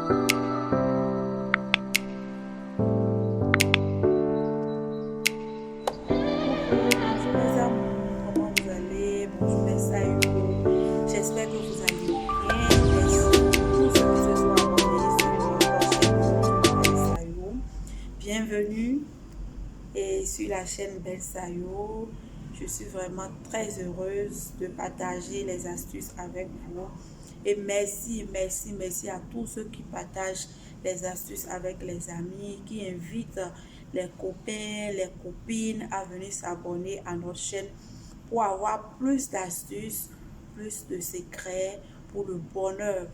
Bonjour mes amours, comment vous allez? Bonjour mes saillots. J'espère que vous allez bien. Merci pour tous ceux qui se sont abonnés sur notre chaîne YouTube Belle Saillot. Bienvenue sur la chaîne Belle Saillot. Je suis vraiment très heureuse de partager les astuces avec vous. Et merci à tous ceux qui partagent les astuces avec les amis, qui invitent les copains, les copines à venir s'abonner à notre chaîne pour avoir plus d'astuces, plus de secrets pour le bonheur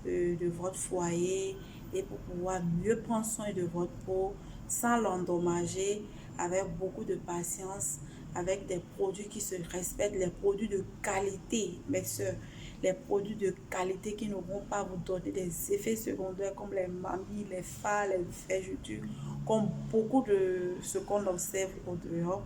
de votre foyer et pour pouvoir mieux prendre soin de votre peau sans l'endommager, avec beaucoup de patience, avec des produits qui se respectent, les produits de qualité, mes soeurs, les produits de qualité qui ne vont pas vous donner des effets secondaires comme les mamies, les fards, les vergetures, comme beaucoup de ce qu'on observe au dehors.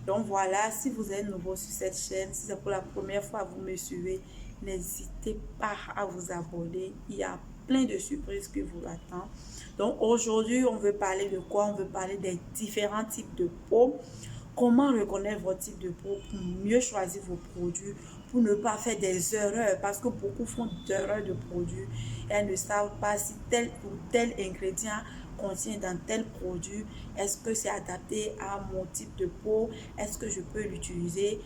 Donc voilà, si vous êtes nouveau sur cette chaîne, si c'est pour la première fois que vous me suivez, n'hésitez pas à vous abonner. Il y a plein de surprises qui vous attendent. Donc aujourd'hui, on veut parler de quoi? On veut parler des différents types de peau. Comment reconnaître votre type de peau pour mieux choisir vos produits, pour ne pas faire des erreurs, parce que beaucoup font d'erreurs de produits. Elles ne savent pas si tel ou tel ingrédient contient dans tel produit. Est-ce que c'est adapté à mon type de peau? Est-ce que je peux l'utiliser?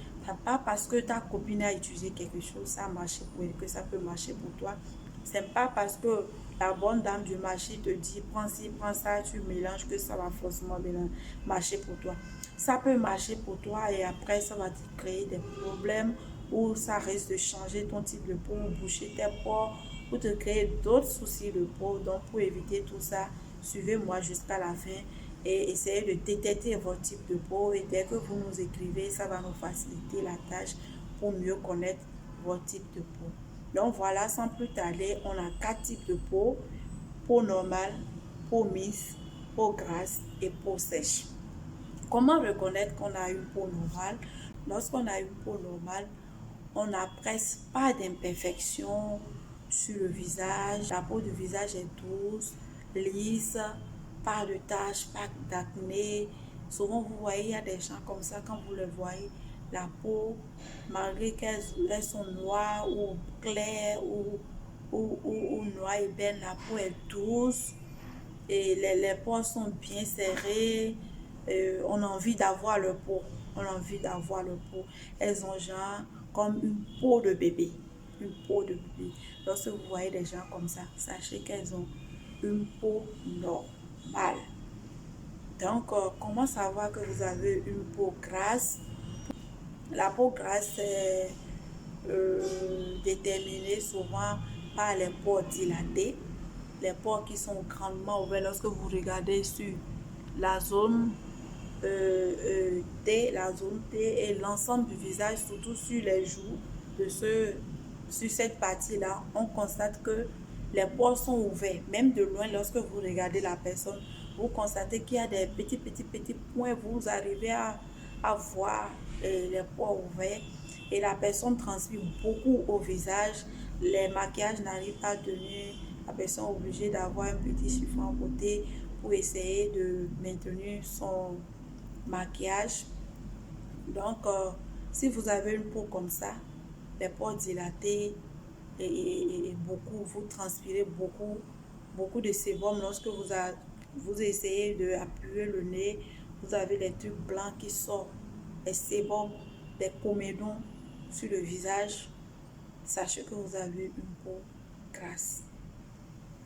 Pas parce que ta copine a utilisé quelque chose, ça a marché pour elle, que ça peut marcher pour toi. C'est pas parce que la bonne dame du marché te dit prends ci, prends ça, tu mélanges, que ça va forcément marcher pour toi. Ça peut marcher pour toi et après ça va te créer des problèmes ou ça risque de changer ton type de peau, boucher tes pores ou te créer d'autres soucis de peau. Donc pour éviter tout ça, suivez-moi jusqu'à la fin et essayez de détecter votre type de peau, et dès que vous nous écrivez, ça va nous faciliter la tâche pour mieux connaître votre type de peau. Donc voilà, sans plus tarder, on a 4 types de peau: peau normale, peau mixte, peau grasse et peau sèche. Comment reconnaître qu'on a une peau normale? Lorsqu'on a une peau normale, on n'a presque pas d'imperfections sur le visage. La peau du visage est douce, lisse, pas de taches, pas d'acné. Souvent, vous voyez, il y a des gens comme ça, quand vous les voyez, la peau, malgré qu'elles sont noires ou claires ou noires et belles, la peau est douce et les pores sont bien serrés. On a envie d'avoir le peau. On a envie d'avoir le peau. Elles ont genre comme une peau de bébé. Une peau de bébé. Lorsque vous voyez des gens comme ça, sachez qu'elles ont une peau normale. Donc, comment savoir que vous avez une peau grasse? La peau grasse est déterminée souvent par les pores dilatés, les pores qui sont grandement ouverts. Lorsque vous regardez sur la zone T, la zone T et l'ensemble du visage, surtout sur les joues, sur cette partie-là, on constate que les pores sont ouverts. Même de loin, lorsque vous regardez la personne, vous constatez qu'il y a des petits points. Vous arrivez à voir les pores ouverts et la personne transpire beaucoup au visage. Les maquillages n'arrivent pas à tenir. La personne est obligée d'avoir un petit chiffon à côté pour essayer de maintenir son maquillage. Donc, si vous avez une peau comme ça, les pores dilatés et beaucoup, vous transpirez beaucoup de sébum. Lorsque vous essayez d'appuyer le nez, vous avez les trucs blancs qui sortent, les sébums, des comédons sur le visage. Sachez que vous avez une peau grasse.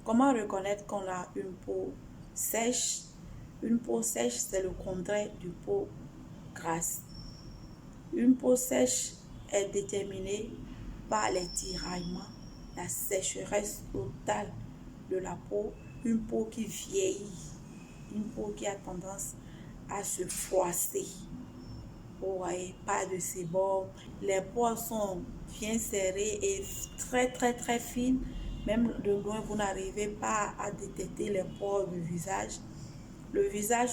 Comment reconnaître qu'on a une peau sèche? Une peau sèche, c'est le contraire d'une peau grasse. Une peau sèche est déterminée par les tiraillements, la sécheresse totale de la peau, une peau qui vieillit, une peau qui a tendance à se froisser. Vous voyez, pas de sébum, les pores sont bien serrés et très fines. Même de loin, vous n'arrivez pas à détecter les pores du visage. Le visage,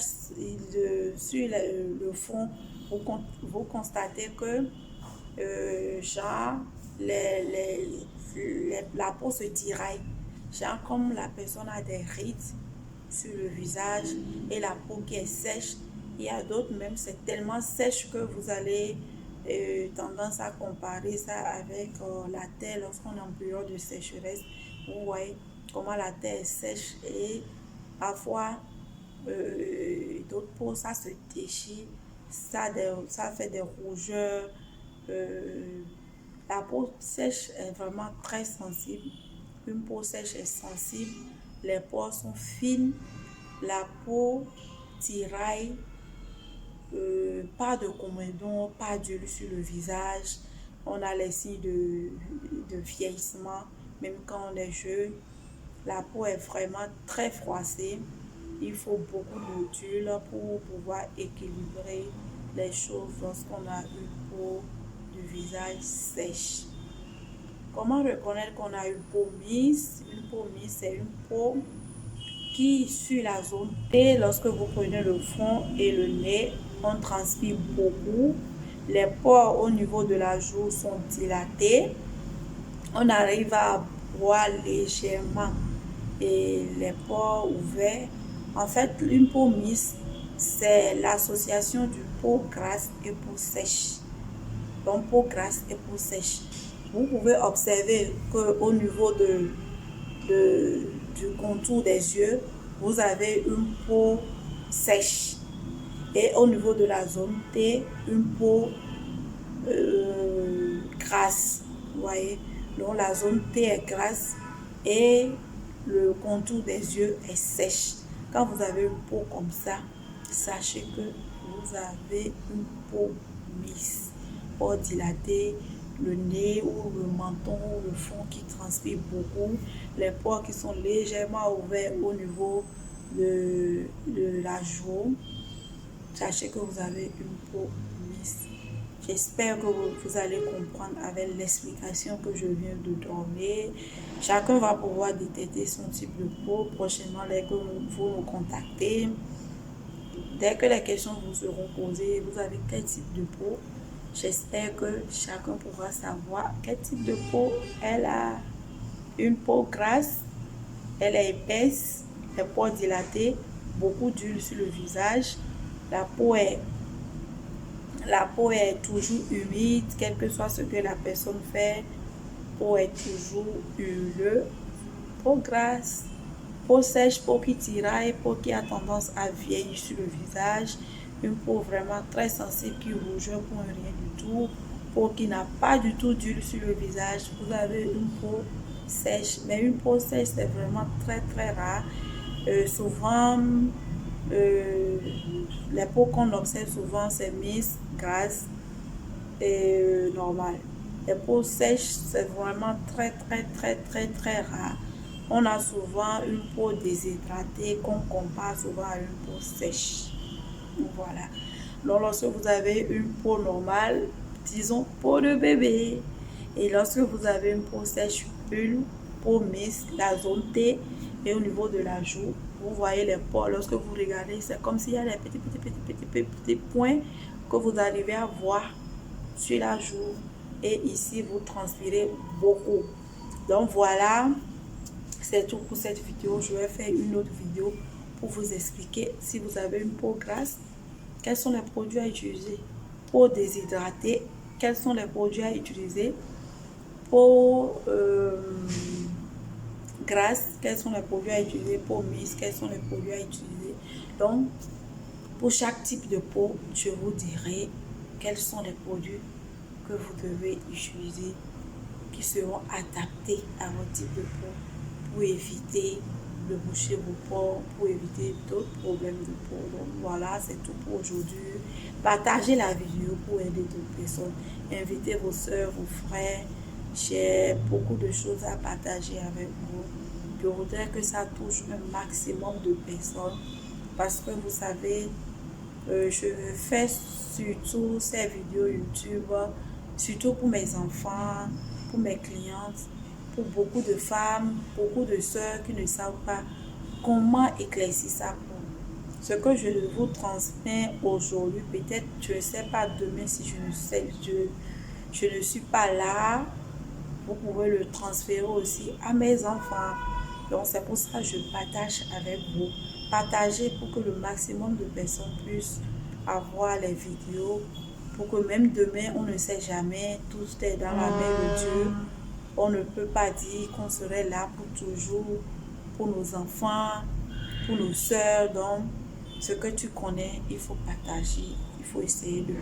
sur le fond, vous constatez que genre, la peau se tiraille. Genre comme la personne a des rides sur le visage et la peau qui est sèche. Il y a d'autres même, c'est tellement sèche que vous allez tendance à comparer ça avec la terre lorsqu'on est en période de sécheresse. Vous voyez comment la terre est sèche et parfois d'autres peaux, ça se déchire, ça fait des rougeurs. euh, la peau sèche est vraiment très sensible. Une peau sèche est sensible, les pores sont fines, la peau tiraille, pas de comédon, pas d'huile sur le visage. On a les signes de vieillissement, même quand on est jeune. La peau est vraiment très froissée. Il faut beaucoup d'huile pour pouvoir équilibrer les choses lorsqu'on a une peau du visage sèche. Comment reconnaître qu'on a une peau mise? Une peau mise, c'est une peau qui, sur la zone T, lorsque vous prenez le front et le nez, on transpire beaucoup. Les pores au niveau de la joue sont dilatés. On arrive à voir légèrement et les pores ouverts. En fait, une peau mise, c'est l'association du peau grasse et peau sèche. Donc, peau grasse et peau sèche. Vous pouvez observer qu'au niveau du contour des yeux, vous avez une peau sèche. Et au niveau de la zone T, une peau grasse. Vous voyez? Donc la zone T est grasse et le contour des yeux est sèche. Quand vous avez une peau comme ça, sachez que vous avez une peau mise, peau dilatée, le nez ou le menton ou le front qui transpire beaucoup, les pores qui sont légèrement ouverts au niveau de la joue. Sachez que vous avez une peau mise. J'espère que vous allez comprendre avec l'explication que je viens de donner. Chacun va pouvoir détecter son type de peau prochainement dès que vous nous contactez. Dès que les questions vous seront posées, vous avez quel type de peau? J'espère que chacun pourra savoir quel type de peau elle a. Une peau grasse, elle est épaisse, les pores dilatés, beaucoup d'huile sur le visage. La peau est toujours humide, quel que soit ce que la personne fait. La peau est toujours huileuse. Peau grasse, peau sèche, peau qui tiraille, peau qui a tendance à vieillir sur le visage. Une peau vraiment très sensible qui rougeur pour rien du tout. Peau qui n'a pas du tout d'huile sur le visage. Vous avez une peau sèche, mais une peau sèche c'est vraiment très très rare. Souvent les peaux qu'on observe souvent c'est mince, grasse et normale. Les peaux sèches c'est vraiment très très très très très rare. On a souvent une peau déshydratée qu'on compare souvent à une peau sèche. Voilà. Donc lorsque vous avez une peau normale, disons peau de bébé, et lorsque vous avez une peau sèche, une peau mince, la zone T et au niveau de la joue, vous voyez les pores. Lorsque vous regardez, c'est comme s'il y a des petits points que vous arrivez à voir sur la joue. Et ici, vous transpirez beaucoup. Donc voilà, c'est tout pour cette vidéo. Je vais faire une autre vidéo pour vous expliquer si vous avez une peau grasse, quels sont les produits à utiliser. Peau déshydratée, quels sont les produits à utiliser. Peau grasse, quels sont les produits à utiliser. Peau mince, quels sont les produits à utiliser. Donc, pour chaque type de peau, je vous dirai quels sont les produits que vous devez utiliser qui seront adaptés à votre type de peau pour éviter de boucher vos pores, pour éviter d'autres problèmes de peau. Donc voilà, c'est tout pour aujourd'hui. Partagez la vidéo pour aider d'autres personnes. Invitez vos soeurs, vos frères. J'ai beaucoup de choses à partager avec vous. Je voudrais que ça touche un maximum de personnes parce que vous savez, je fais surtout ces vidéos YouTube, surtout pour mes enfants, pour mes clientes, pour beaucoup de femmes, beaucoup de sœurs qui ne savent pas comment éclaircir sa peau. Ce que je vous transmets aujourd'hui, peut-être je ne sais pas demain si je ne suis pas là, vous pouvez le transférer aussi à mes enfants Donc c'est pour ça que je partage avec vous. Partagez pour que le maximum de personnes puissent avoir les vidéos, pour que même demain, on ne sait jamais, tout est dans la main de Dieu. On ne peut pas dire qu'on serait là pour toujours, pour nos enfants, pour nos soeurs. Donc, ce que tu connais, il faut partager. Il faut essayer de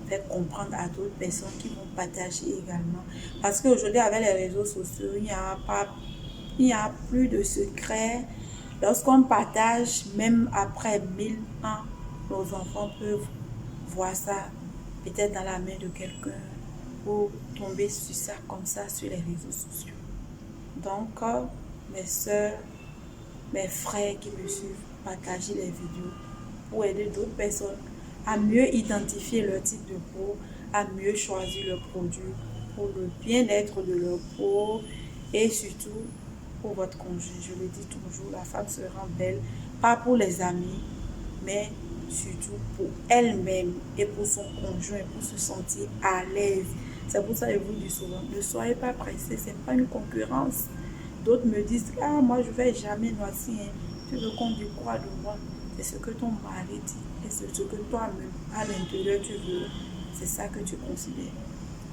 faire comprendre à d'autres personnes qui vont partager également. Parce qu'aujourd'hui, avec les réseaux sociaux, il n'y a plus de secret. Lorsqu'on partage, même après 1000 ans, nos enfants peuvent voir ça peut-être dans la main de quelqu'un ou tomber sur ça comme ça sur les réseaux sociaux. Donc, mes soeurs, mes frères qui me suivent, partagez les vidéos pour aider d'autres personnes à mieux identifier leur type de peau, à mieux choisir le produit pour le bien-être de leur peau et surtout pour votre conjoint. Je le dis toujours, la femme se rend belle, pas pour les amis, mais surtout pour elle-même et pour son conjoint, pour se sentir à l'aise. C'est pour ça que je vous dis souvent, ne soyez pas pressés, ce n'est pas une concurrence. D'autres me disent, ah, moi je ne vais jamais noircir, hein. Tu veux qu'on dise quoi de moi? C'est ce que ton mari dit et c'est ce que toi-même, à l'intérieur, tu veux. C'est ça que tu considères.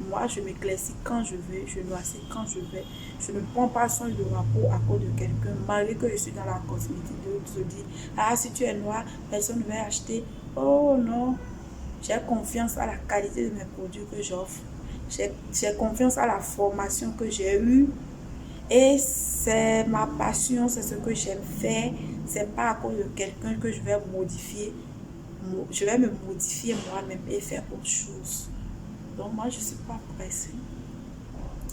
Moi, je m'éclaircis quand je veux, je noircis quand je veux. Je ne prends pas soin de ma peau à cause de quelqu'un. Malgré que je suis dans la cosmétique, d'autres se disent, ah, si tu es noir, personne ne va acheter. Oh non, j'ai confiance à la qualité de mes produits que j'offre. J'ai confiance à la formation que j'ai eue. Et c'est ma passion, c'est ce que j'aime faire. C'est pas à cause de quelqu'un que je vais modifier. Je vais me modifier moi-même et faire autre chose. Donc moi, je ne suis pas pressée.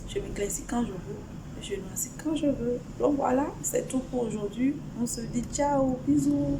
Je m'éclaircis quand je veux. Je noircis quand je veux. Donc voilà, c'est tout pour aujourd'hui. On se dit ciao, bisous.